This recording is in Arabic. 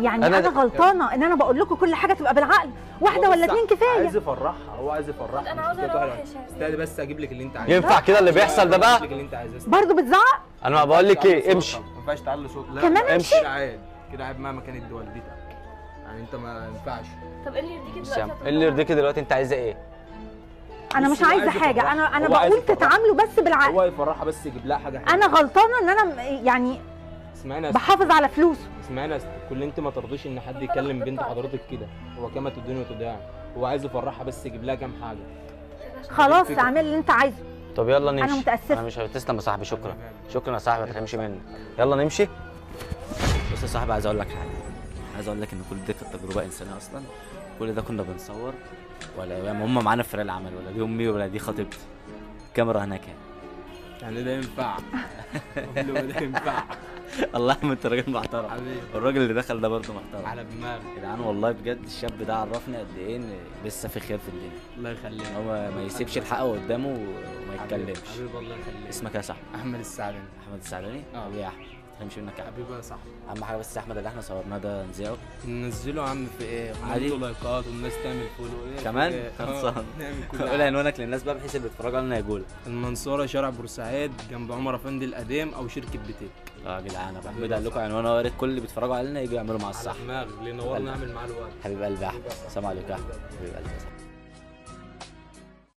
انا غلطانه ان انا بقول لكم كل حاجه تبقى بالعقل، واحده ولا اتنين كفايه. عايز يفرحها، هو عايز يفرحها. انا عاوزه اروح. استني بس اجيب لك اللي انت عايزه. ينفع كده اللي بيحصل ده بقى؟ برضه بتزعق؟ انا ما بقول لك ايه، امشي. ما ينفعش تعلي صوت. لا كمان امشي. كده عيب مهما كانت دي والدتك، يعني انت ما ينفعش. طب ايه اللي يرضيكي دلوقتي؟ ايه اللي يرضيكي دلوقتي؟ انت عايزه ايه؟ انا مش عايزه حاجه، انا بقول تتعاملوا بس بالعقل. هو يفرحها بس يجيب لها حاجه حلوه. انا غلطانه ان انا يعني اسمعيني بحافظ على فلوسه. اسمعيني، كل انت ما ترضيش ان حد يكلم بنت حضرتك كده، هو كما تديني وتضيع. هو عايز يفرحها بس يجيب لها كام حاجه. خلاص اعمل اللي انت عايزه. طب يلا نمشي. انا متاسفه. انا مش هتسلم يا صاحبي، شكرا شكرا يا صاحبي، ما تحرمش منك. يلا نمشي. بص يا صاحبي، عايز اقول لك حاجه. عايز اقول لك ان كل دي كانت تجربه انسانيه اصلا. كل ده كنا بنصور، ولا هم معانا في فريق العمل، ولا دي امي ولا دي خطيبتي. الكاميرا هناك يعني ده ينفع؟ ده ينفع؟ الله يا انت راجل محترم حبيبي. الراجل اللي دخل ده برضه محترم على دماغي يا جدعان، والله بجد الشاب ده عرفني قد ايه ان لسه في خير في الدنيا. الله يخليك. هو ما يسيبش الحق قدامه وما يتكلمش. حبيبي الله يخليك. اسمك ايه يا صاحبي؟ احمد السعداني. احمد السعداني؟ حبيبي يا احمد، ما تمشي منك يا حبيبي يا صاحبي. اهم حاجه بس يا احمد اللي احنا صورناه ده نذيعه. ننزله يا عم في ايه؟ عادي. لايكات والناس تعمل فولو ايه كمان خلصان. قول عنوانك للناس بقى بحيث اللي بيتفرجوا علينا يقول. المنصوره، شارع بورسعيد، جنب عمر افندي القديم او شركه بيتك. يا جدعان انا بحب ادعي لكم عنوان، يا ريت كل اللي بيتفرجوا علينا يجوا يعملوا مع الصح. على دماغي اللي نورنا نعمل معاه الوقت. حبيب قلبي يا احمد، السلام عليكم يا احمد، حبيب قلبي.